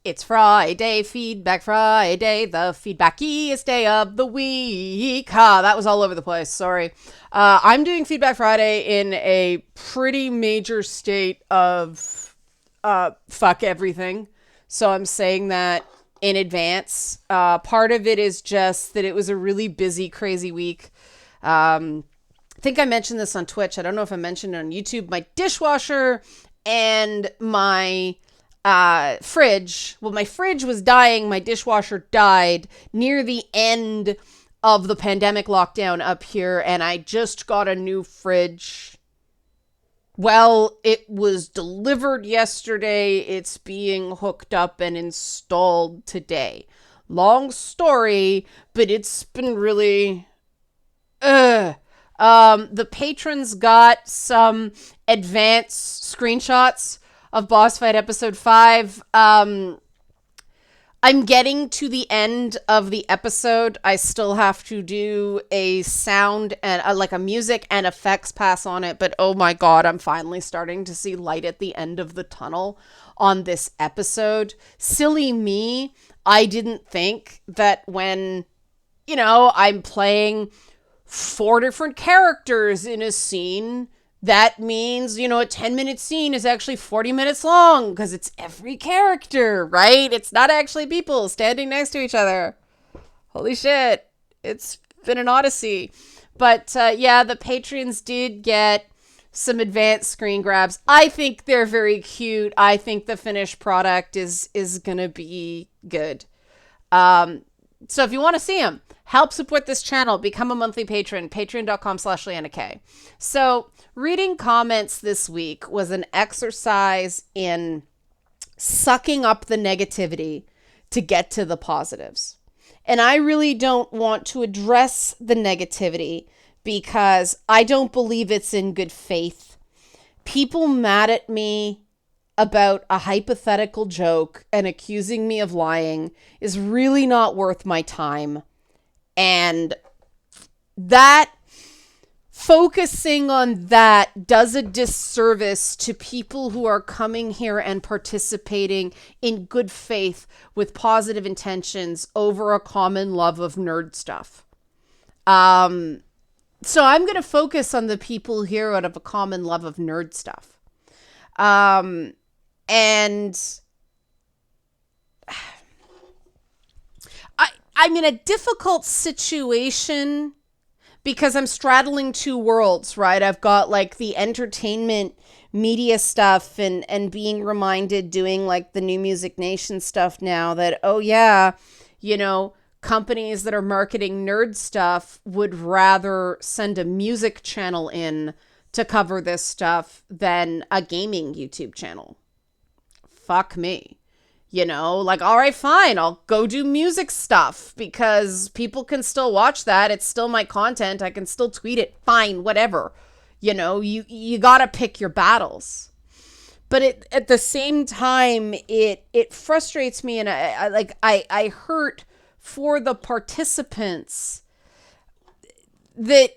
It's Friday, Feedback Friday, the feedbackiest day of the week. That was all over the place. Sorry. I'm doing Feedback Friday in a pretty major state of fuck everything. So I'm saying that in advance. Part of it is just that it was a really busy, crazy week. I think I mentioned this on Twitch. I don't know if I mentioned it on YouTube. My dishwasher and my fridge. Well, my fridge was dying. My dishwasher died near the end of the pandemic lockdown up here. And I just got a new fridge. Well, it was delivered yesterday. It's being hooked up and installed today. Long story, but it's been really... The patrons got some advanced screenshots of Boss Fight episode 5. I'm getting to the end of the episode. I still have to do a sound and like a music and effects pass on it, but oh my god, I'm finally starting to see light at the end of the tunnel on this episode. Silly me, I didn't think that when, I'm playing 4 different characters in a scene, that means, a 10-minute scene is actually 40 minutes long because it's every character, right? It's not actually people standing next to each other. Holy shit. It's been an odyssey. But yeah, the patrons did get some advanced screen grabs. I think they're very cute. I think the finished product is going to be good. So if you want to see them, help support this channel, become a monthly patron, patreon.com/LeannaK. So reading comments this week was an exercise in sucking up the negativity to get to the positives. And I really don't want to address the negativity because I don't believe it's in good faith. People mad at me about a hypothetical joke and accusing me of lying is really not worth my time. And that focusing on that does a disservice to people who are coming here and participating in good faith with positive intentions over a common love of nerd stuff. So I'm going to focus on the people here out of a common love of nerd stuff. And I'm in a difficult situation because I'm straddling 2 worlds, right? I've got like the entertainment media stuff and being reminded doing like the New Music Nation stuff now that, oh yeah, companies that are marketing nerd stuff would rather send a music channel in to cover this stuff than a gaming YouTube channel. Fuck me. All right, fine, I'll go do music stuff because people can still watch that. It's still my content. I can still tweet it. Fine, whatever. You gotta pick your battles. But at the same time, it frustrates me, and I hurt for the participants that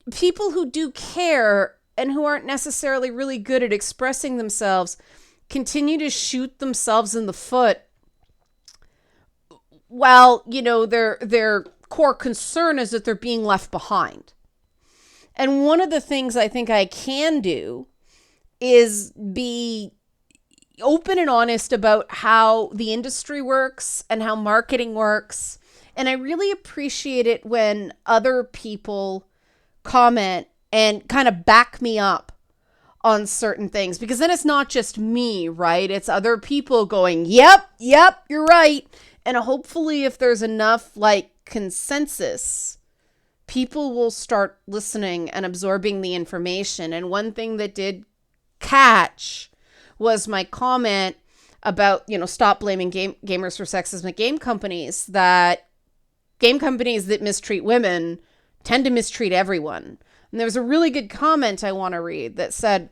people who do care and who aren't necessarily really good at expressing themselves continue to shoot themselves in the foot. Well, their core concern is that they're being left behind. And one of the things I think I can do is be open and honest about how the industry works and how marketing works. And I really appreciate it when other people comment and kind of back me up on certain things, because then it's not just me, right? It's other people going, yep, you're right. And hopefully if there's enough like consensus, people will start listening and absorbing the information. And one thing that did catch was my comment about, stop blaming gamers for sexism at game companies, that game companies that mistreat women tend to mistreat everyone. And there was a really good comment I want to read that said,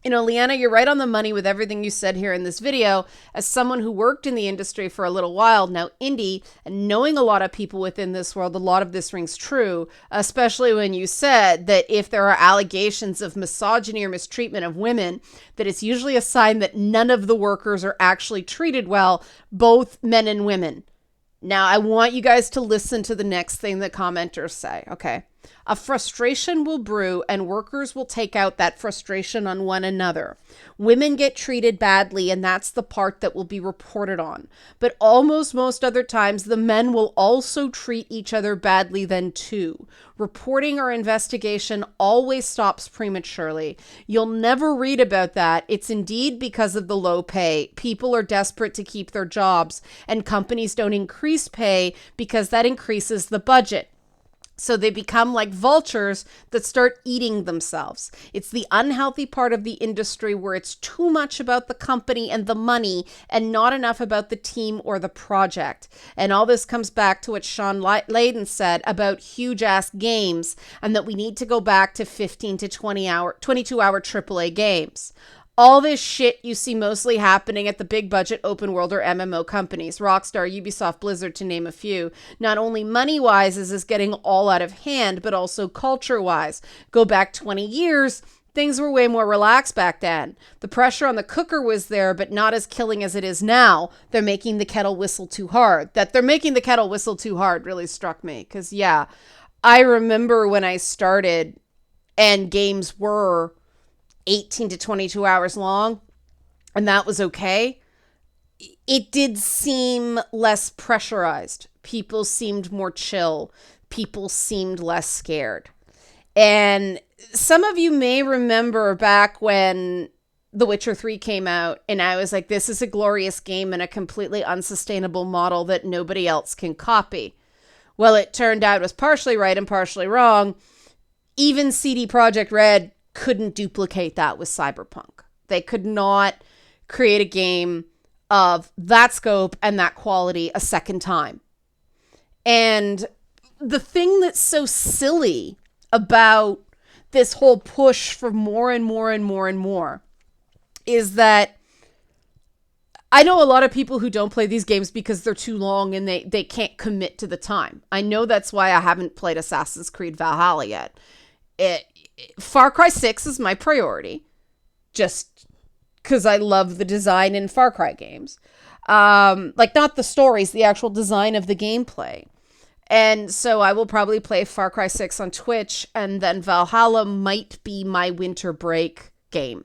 Leanna, you're right on the money with everything you said here in this video. As someone who worked in the industry for a little while, now indie, and knowing a lot of people within this world, a lot of this rings true, especially when you said that if there are allegations of misogyny or mistreatment of women, that it's usually a sign that none of the workers are actually treated well, both men and women. Now, I want you guys to listen to the next thing that commenters say, okay? A frustration will brew and workers will take out that frustration on one another. Women get treated badly and that's the part that will be reported on. But almost most other times, the men will also treat each other badly then too. Reporting or investigation always stops prematurely. You'll never read about that. It's indeed because of the low pay. People are desperate to keep their jobs and companies don't increase pay because that increases the budget. So they become like vultures that start eating themselves. It's the unhealthy part of the industry where it's too much about the company and the money and not enough about the team or the project. And all this comes back to what Sean Layden said about huge ass games and that we need to go back to 15 to 22 hour AAA games. All this shit you see mostly happening at the big budget open world or MMO companies, Rockstar, Ubisoft, Blizzard, to name a few. Not only money-wise is this getting all out of hand, but also culture-wise. Go back 20 years, things were way more relaxed back then. The pressure on the cooker was there, but not as killing as it is now. They're making the kettle whistle too hard. That they're making the kettle whistle too hard really struck me. Because, yeah, I remember when I started and games were 18 to 22 hours long, and that was okay. It did seem less pressurized. People seemed more chill. People seemed less scared. And some of you may remember back when The Witcher 3 came out, and I was like, this is a glorious game and a completely unsustainable model that nobody else can copy. Well, it turned out it was partially right and partially wrong. Even CD Projekt Red couldn't duplicate that with Cyberpunk. They could not create a game of that scope and that quality a second time. And the thing that's so silly about this whole push for more and more and more and more is that I know a lot of people who don't play these games because they're too long and they can't commit to the time. I know that's why I haven't played Assassin's Creed Valhalla yet. Far Cry 6 is my priority, just because I love the design in Far Cry games. Like, not the stories, the actual design of the gameplay. And so I will probably play Far Cry 6 on Twitch, and then Valhalla might be my winter break game.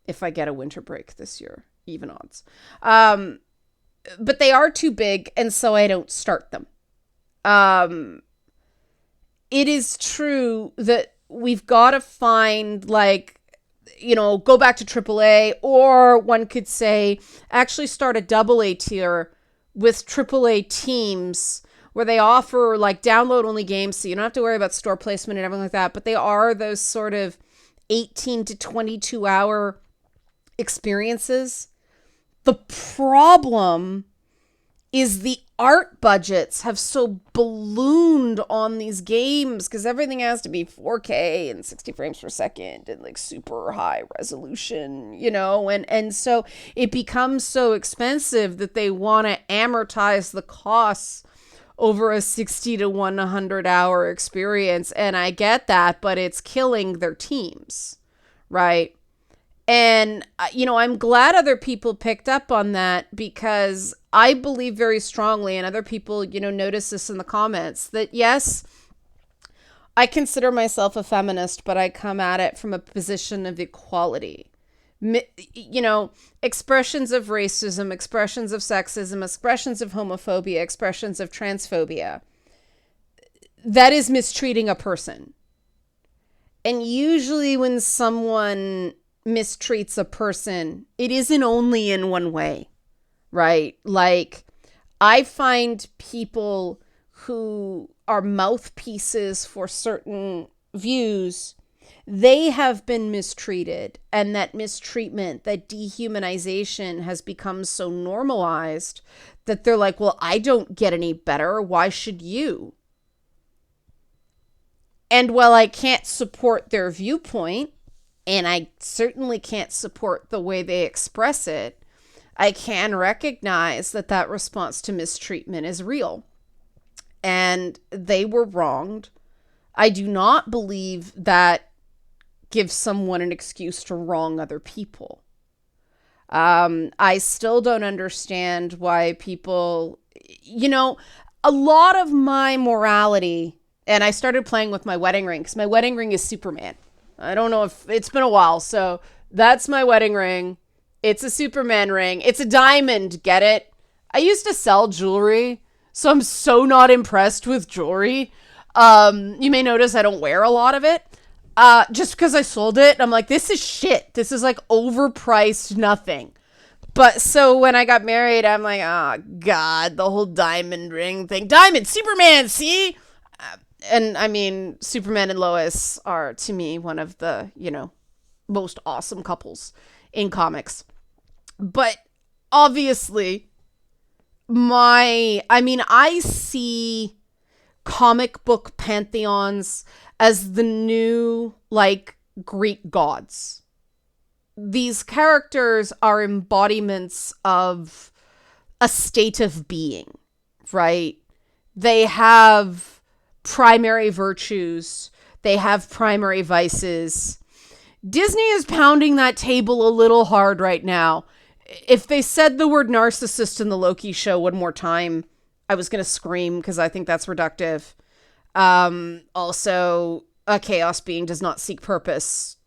If I get a winter break this year, even odds. But they are too big, and so I don't start them. It is true that we've got to find, like, go back to AAA, or one could say actually start a AA tier with AAA teams where they offer like download only games, so you don't have to worry about store placement and everything like that, but they are those sort of 18 to 22 hour experiences. The problem is the art budgets have so ballooned on these games because everything has to be 4K and 60 frames per second and like super high resolution, and so it becomes so expensive that they want to amortize the costs over a 60 to 100 hour experience. And I get that, but it's killing their teams, right? And, I'm glad other people picked up on that because I believe very strongly, and other people, notice this in the comments, that yes, I consider myself a feminist, but I come at it from a position of equality. Expressions of racism, expressions of sexism, expressions of homophobia, expressions of transphobia. That is mistreating a person. And usually when someone mistreats a person, it isn't only in one way, right? Like, I find people who are mouthpieces for certain views, they have been mistreated, and that mistreatment, that dehumanization has become so normalized that they're like, well, I don't get any better. Why should you? And while I can't support their viewpoint, and I certainly can't support the way they express it, I can recognize that that response to mistreatment is real. And they were wronged. I do not believe that gives someone an excuse to wrong other people. I still don't understand why people, a lot of my morality, and I started playing with my wedding ring because my wedding ring is Superman. I don't know if it's been a while, so that's my wedding ring. It's a Superman ring. It's a diamond, get it? I used to sell jewelry, so I'm so not impressed with jewelry. You may notice I don't wear a lot of it. Just because I sold it, I'm like, this is shit. This is like overpriced nothing. But so when I got married, I'm like, oh God, the whole diamond ring thing. Diamond, Superman, see? And I mean, Superman and Lois are, to me, one of the, most awesome couples in comics. But obviously, I see comic book pantheons as the new, Greek gods. These characters are embodiments of a state of being, right? They have primary virtues. They have primary vices. Disney is pounding that table a little hard right now. If they said the word narcissist in the Loki show one more time, I was going to scream because I think that's reductive. Also, a chaos being does not seek purpose.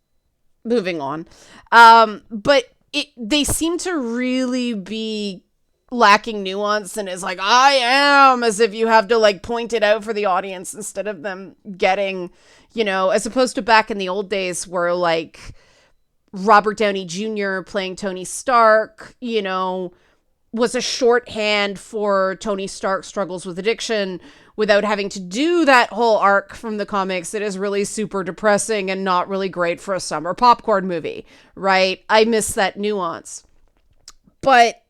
Moving on. But they seem to really be lacking nuance, and it's like, I am, as if you have to point it out for the audience instead of them getting, as opposed to back in the old days where Robert Downey Jr. playing Tony Stark, was a shorthand for Tony Stark struggles with addiction without having to do that whole arc from the comics. It is really super depressing and not really great for a summer popcorn movie, right? I miss that nuance. But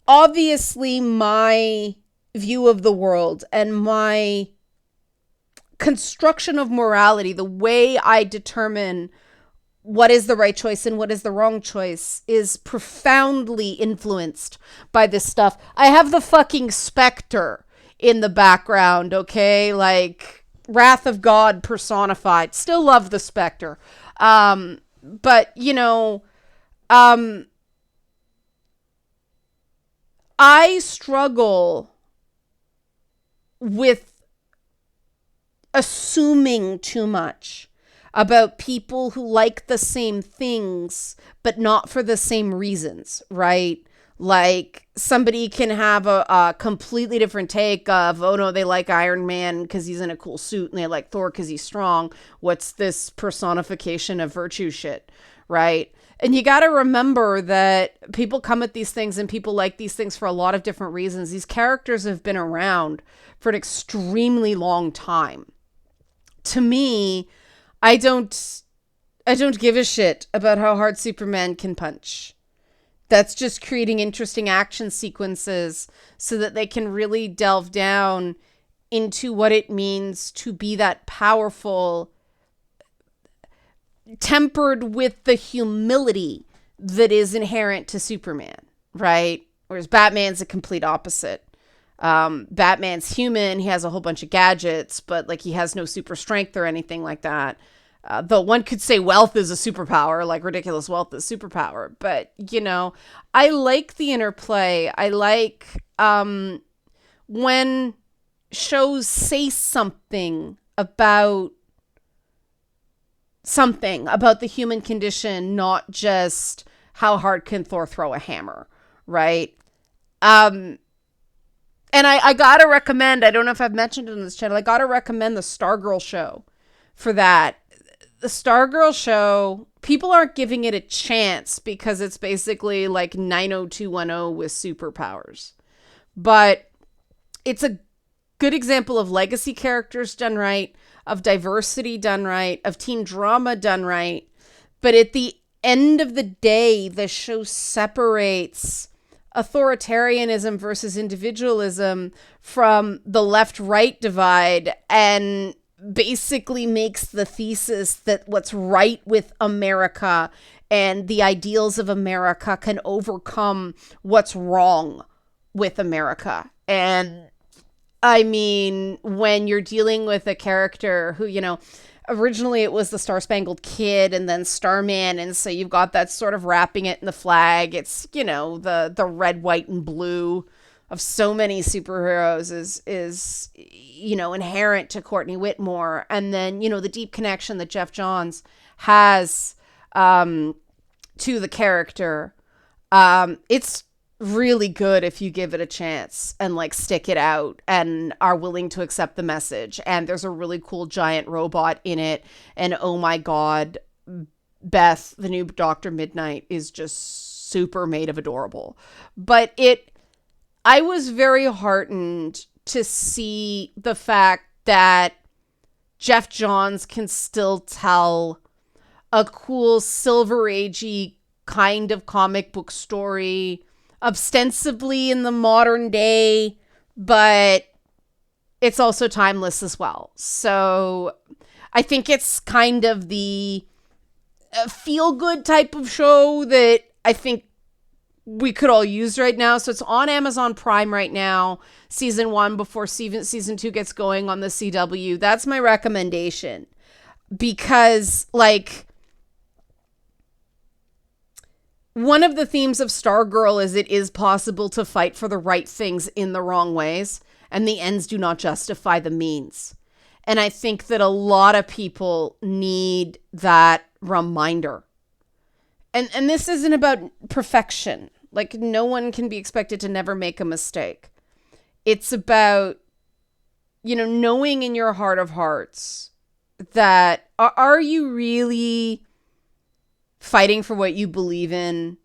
obviously my view of the world and my construction of morality, the way I determine what is the right choice and what is the wrong choice, is profoundly influenced by this stuff. I have the fucking Spectre in the background, okay? Wrath of God personified. Still love the Spectre. But, I struggle with assuming too much about people who like the same things, but not for the same reasons, right? Somebody can have a completely different take of, oh no, they like Iron Man because he's in a cool suit, and they like Thor because he's strong. What's this personification of virtue shit, right? And you got to remember that people come at these things and people like these things for a lot of different reasons. These characters have been around for an extremely long time. To me, I don't give a shit about how hard Superman can punch. That's just creating interesting action sequences so that they can really delve down into what it means to be that powerful, tempered with the humility that is inherent to Superman, right? Whereas Batman's a complete opposite. Batman's human. He has a whole bunch of gadgets, but he has no super strength or anything like that. Though one could say wealth is a superpower, ridiculous wealth is superpower. But, I like the interplay. I like when shows say something about the human condition, not just how hard can Thor throw a hammer, right? And I gotta recommend, I don't know if I've mentioned it on this channel, I gotta recommend the Stargirl show for that. The Stargirl show, people aren't giving it a chance because it's basically 90210 with superpowers. But it's a good example of legacy characters done right, of diversity done right, of teen drama done right. But at the end of the day, the show separates authoritarianism versus individualism from the left-right divide and basically makes the thesis that what's right with America and the ideals of America can overcome what's wrong with America. And I mean, when you're dealing with a character who, originally it was the Star Spangled Kid and then Starman, and so you've got that sort of wrapping it in the flag. It's, the red, white, and blue of so many superheroes is inherent to Courtney Whitmore. And then, the deep connection that Jeff Johns has to the character. It's really good if you give it a chance and stick it out and are willing to accept the message. And there's a really cool giant robot in it. And oh my God, Beth, the new Dr. Midnight, is just super made of adorable. But I was very heartened to see the fact that Jeff Johns can still tell a cool Silver Agey kind of comic book story, ostensibly in the modern day, but it's also timeless as well. So I think it's kind of the feel-good type of show that I think we could all use right now. So it's on Amazon Prime right now, season 1, before season 2 gets going on the CW. That's my recommendation. Because, one of the themes of Stargirl is it is possible to fight for the right things in the wrong ways, and the ends do not justify the means. And I think that a lot of people need that reminder. And this isn't about perfection. No one can be expected to never make a mistake. It's about, knowing in your heart of hearts that are you really fighting for what you believe in?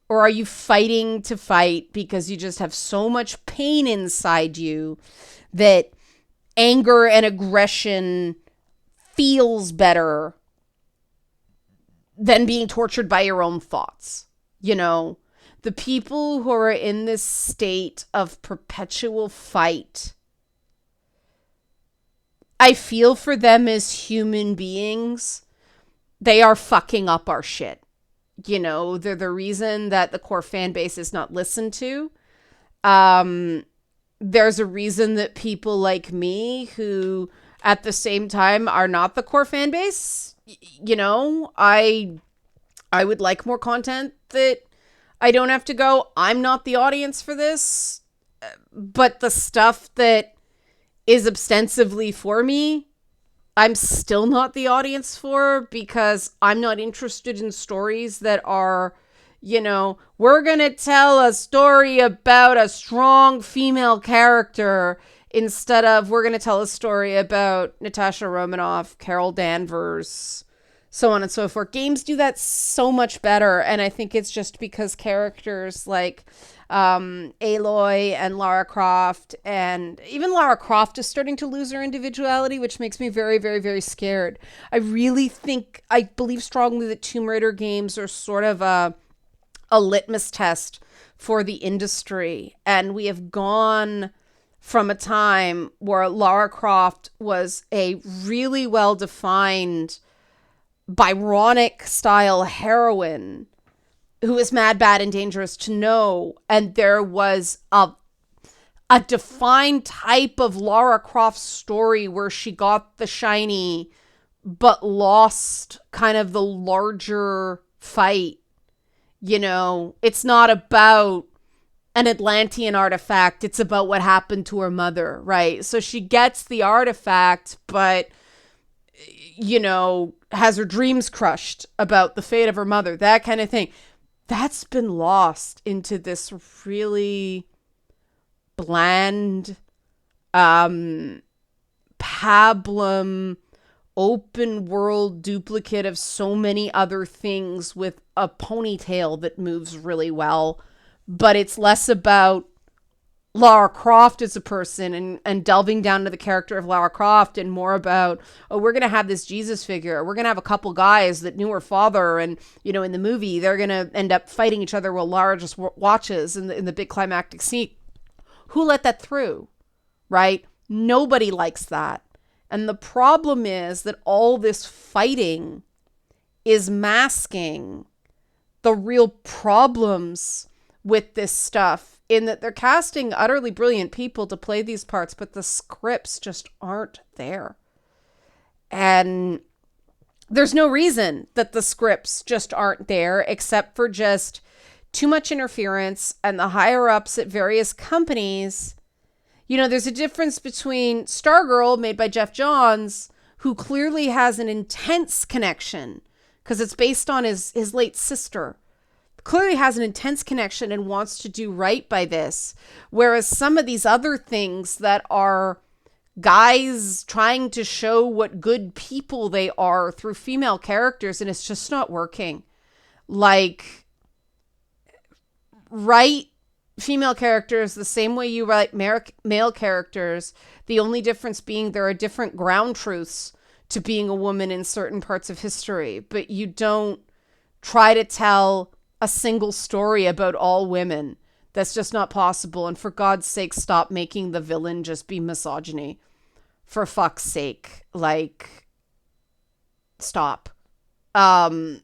Or are you fighting to fight because you just have so much pain inside you that anger and aggression feels better than being tortured by your own thoughts? The people who are in this state of perpetual fight, I feel for them as human beings. They are fucking up our shit. They're the reason that the core fan base is not listened to. There's a reason that people like me, who at the same time are not the core fan base, I would like more content that I don't have to go, I'm not the audience for this. But the stuff that is ostensibly for me, I'm still not the audience for, because I'm not interested in stories that are, we're going to tell a story about a strong female character instead of we're going to tell a story about Natasha Romanoff, Carol Danvers, so on and so forth. Games do that so much better, and I think it's just because characters like Aloy and Lara Croft, and even Lara Croft is starting to lose her individuality, which makes me very, very, very scared. I believe strongly that Tomb Raider games are sort of a litmus test for the industry, and we have gone from a time where Lara Croft was a really well-defined Byronic style heroine who is mad, bad, and dangerous to know. And there was a defined type of Lara Croft story where she got the shiny but lost kind of the larger fight. It's not about an Atlantean artifact. It's about what happened to her mother, right? So she gets the artifact, but has her dreams crushed about the fate of her mother, that kind of thing. That's been lost into this really bland, pablum, open world duplicate of so many other things with a ponytail that moves really well. But it's less about Lara Croft as a person and delving down to the character of Lara Croft, and more about, we're going to have this Jesus figure. Or we're going to have a couple guys that knew her father, and, in the movie, they're going to end up fighting each other while Lara just watches in the big climactic scene. Who let that through? Right? Nobody likes that. And the problem is that all this fighting is masking the real problems with this stuff, in that they're casting utterly brilliant people to play these parts, but the scripts just aren't there. And there's no reason that the scripts just aren't there, except for just too much interference and the higher ups at various companies. You know, there's a difference between Stargirl, made by Jeff Johns, who clearly has an intense connection because it's based on his late sister. Clearly has an intense connection and wants to do right by this. Whereas some of these other things that are guys trying to show what good people they are through female characters, and it's just not working. Like, write female characters the same way you write male characters, the only difference being there are different ground truths to being a woman in certain parts of history, but you don't try to tell a single story about all women. That's just not possible. And for God's sake, stop making the villain just be misogyny. For fuck's sake. Like, stop. And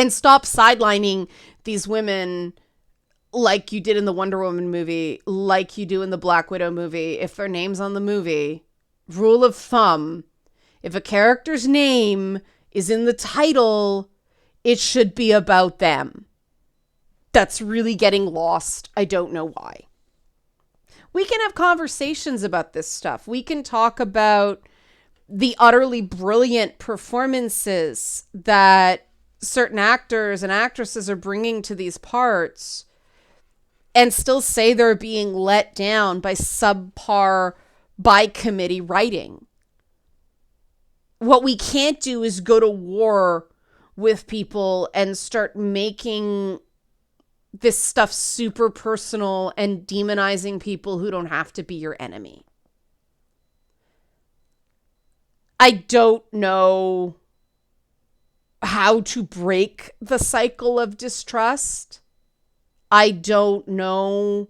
stop sidelining these women like you did in the Wonder Woman movie, like you do in the Black Widow movie. If their name's on the movie, rule of thumb, if a character's name is in the title, it should be about them. That's really getting lost. I don't know why. We can have conversations about this stuff. We can talk about the utterly brilliant performances that certain actors and actresses are bringing to these parts and still say they're being let down by subpar, by committee writing. What we can't do is go to war with people and start making this stuff super personal and demonizing people who don't have to be your enemy. I don't know how to break the cycle of distrust. I don't know.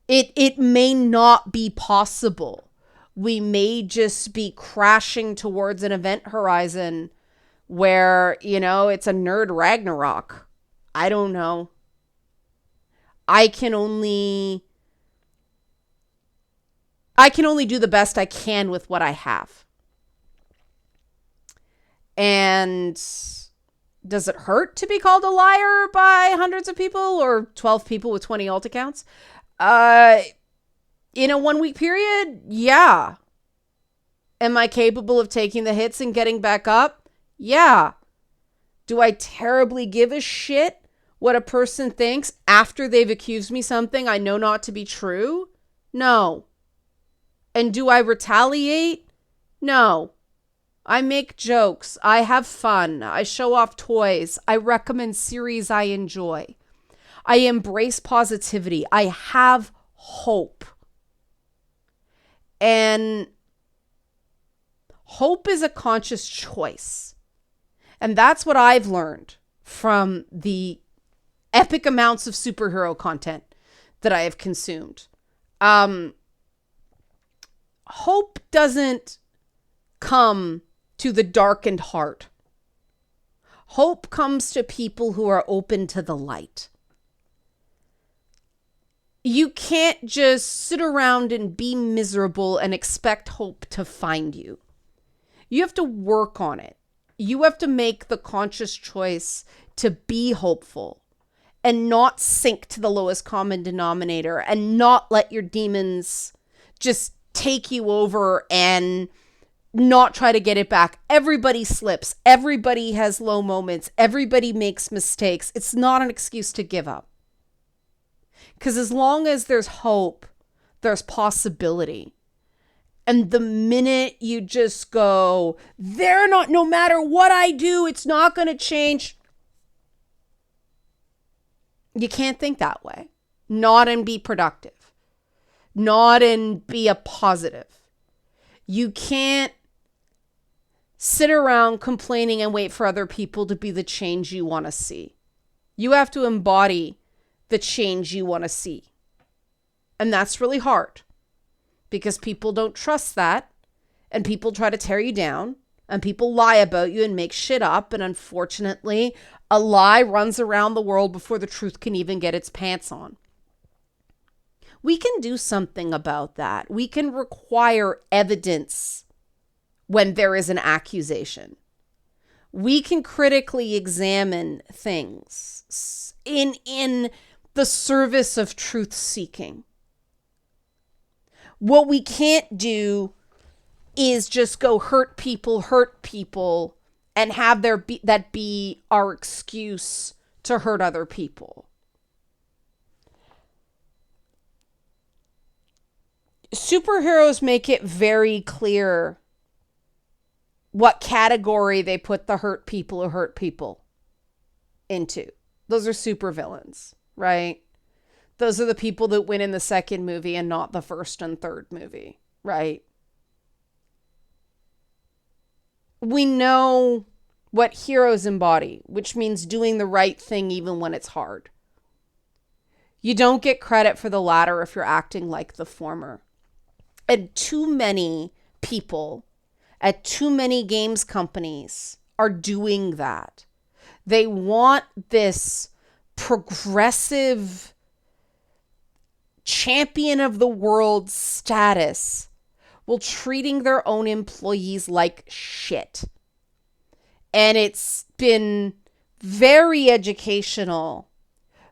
It may not be possible. We may just be crashing towards an event horizon where, you know, it's a nerd Ragnarok. I don't know. I can only do the best I can with what I have. And does it hurt to be called a liar by hundreds of people or 12 people with 20 alt accounts? In a 1 week period? Yeah. Am I capable of taking the hits and getting back up? Yeah. Do I terribly give a shit what a person thinks after they've accused me something I know not to be true? No. And do I retaliate? No. I make jokes. I have fun. I show off toys. I recommend series I enjoy. I embrace positivity. I have hope. And hope is a conscious choice. And that's what I've learned from the epic amounts of superhero content that I have consumed. Hope doesn't come to the darkened heart. Hope comes to people who are open to the light. You can't just sit around and be miserable and expect hope to find you. You have to work on it. You have to make the conscious choice to be hopeful and not sink to the lowest common denominator and not let your demons just take you over and not try to get it back. Everybody slips. Everybody has low moments. Everybody makes mistakes. It's not an excuse to give up. Because as long as there's hope, there's possibility. And the minute you just go, they're not, no matter what I do, it's not going to change. You can't think that way. Not and be productive. Not and be a positive. You can't sit around complaining and wait for other people to be the change you want to see. You have to embody the change you want to see. And that's really hard because people don't trust that, and people try to tear you down, and people lie about you and make shit up, and unfortunately, a lie runs around the world before the truth can even get its pants on. We can do something about that. We can require evidence when there is an accusation. We can critically examine things in the service of truth seeking. What we can't do is just go hurt people, and have that be our excuse to hurt other people. Superheroes make it very clear what category they put the hurt people who hurt people into. Those are supervillains, right? Those are the people that win in the second movie and not the first and third movie, right? We know what heroes embody, which means doing the right thing even when it's hard. You don't get credit for the latter if you're acting like the former. And too many people at too many games companies are doing that. They want this progressive champion of the world status while treating their own employees like shit. And it's been very educational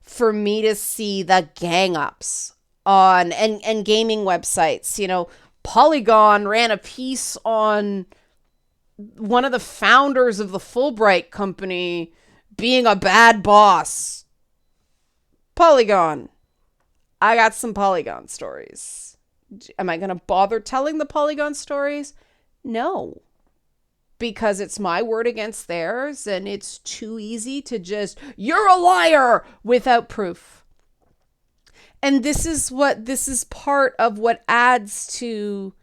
for me to see the gang ups on and gaming websites. You know, Polygon ran a piece on one of the founders of the Fulbright company being a bad boss. Polygon. I got some Polygon stories. Am I going to bother telling the Polygon stories? No. Because it's my word against theirs, and it's too easy to just, you're a liar, without proof. And this is part of what adds to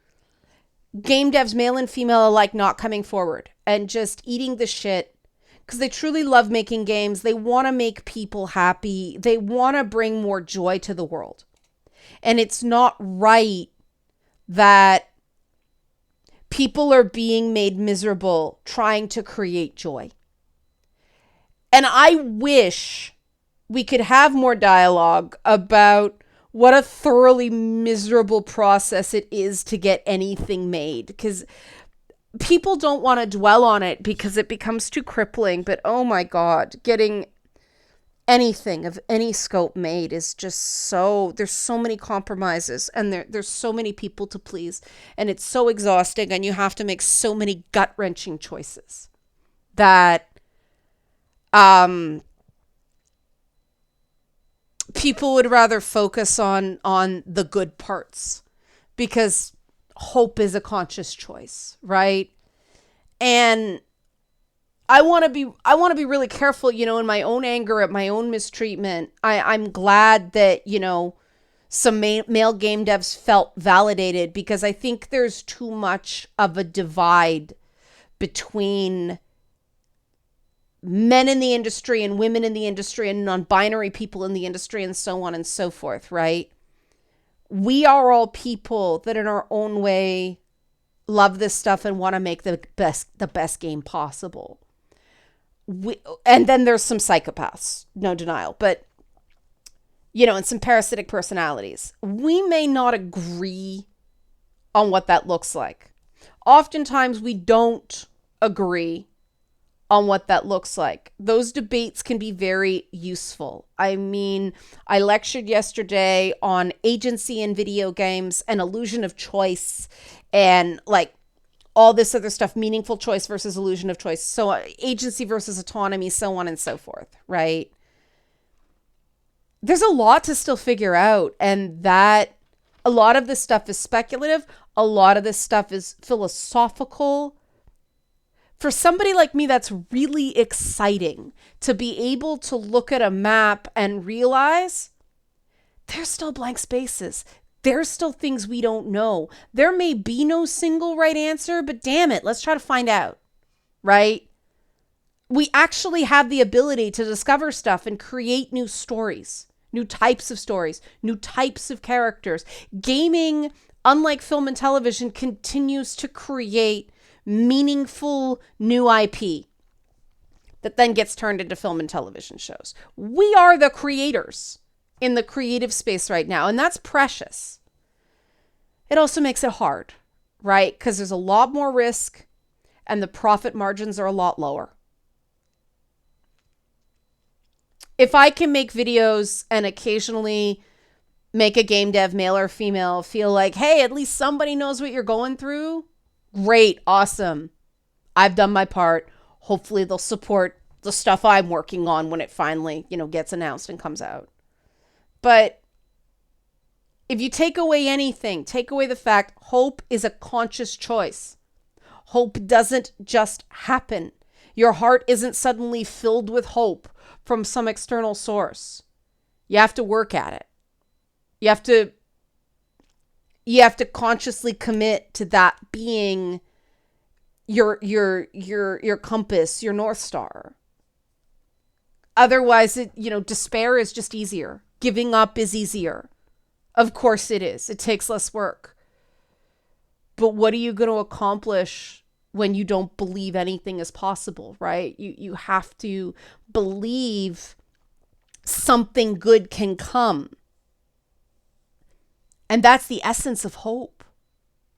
game devs, male and female alike, not coming forward and just eating the shit because they truly love making games. They want to make people happy. They want to bring more joy to the world. And it's not right that people are being made miserable trying to create joy. And I wish we could have more dialogue about what a thoroughly miserable process it is to get anything made. Because people don't want to dwell on it because it becomes too crippling. But oh my God, getting anything of any scope made is just so, there's so many compromises and there's so many people to please. And it's so exhausting and you have to make so many gut-wrenching choices that people would rather focus on the good parts because hope is a conscious choice, right? And I want to be really careful, you know, in my own anger at my own mistreatment. I'm glad that, you know, some male game devs felt validated because I think there's too much of a divide between men in the industry and women in the industry and non-binary people in the industry and so on and so forth, right? We are all people that in our own way love this stuff and want to make the best game possible. And then there's some psychopaths, no denial, but you know, and some parasitic personalities. We may not agree on what that looks like. Oftentimes we don't agree on what that looks like. Those debates can be very useful. I mean, I lectured yesterday on agency in video games and illusion of choice and like all this other stuff, meaningful choice versus illusion of choice. So agency versus autonomy, so on and so forth, right? There's a lot to still figure out, and that a lot of this stuff is speculative. A lot of this stuff is philosophical. For somebody like me, that's really exciting to be able to look at a map and realize there's still blank spaces. There's still things we don't know. There may be no single right answer, but damn it, let's try to find out, right? We actually have the ability to discover stuff and create new stories new types of stories, new types of characters. Gaming, unlike film and television, continues to create meaningful new IP that then gets turned into film and television shows. We are the creators in the creative space right now, and that's precious. It also makes it hard, right? Because there's a lot more risk and the profit margins are a lot lower. If I can make videos and occasionally make a game dev, male or female, feel like, hey, at least somebody knows what you're going through, great, awesome. I've done my part. Hopefully they'll support the stuff I'm working on when it finally, gets announced and comes out. But if you take away anything, take away the fact hope is a conscious choice. Hope doesn't just happen. Your heart isn't suddenly filled with hope from some external source. You have to work at it. You have to consciously commit to that being your compass, your North Star. Otherwise, despair is just easier. Giving up is easier. Of course it is. It takes less work. But what are you going to accomplish when you don't believe anything is possible, right? You have to believe something good can come. And that's the essence of hope.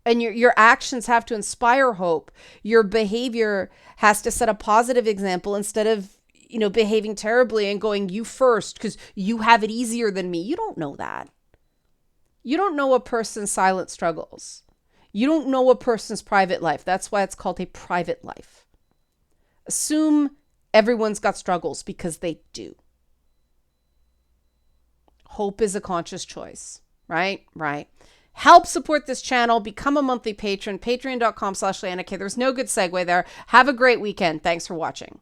And your actions have to inspire hope. Your behavior has to set a positive example instead of, behaving terribly and going, you first, because you have it easier than me. You don't know that. You don't know a person's silent struggles. You don't know a person's private life. That's why it's called a private life. Assume everyone's got struggles because they do. Hope is a conscious choice, right? Right. Help support this channel. Become a monthly patron. Patreon.com/LeannaK. There's no good segue there. Have a great weekend. Thanks for watching.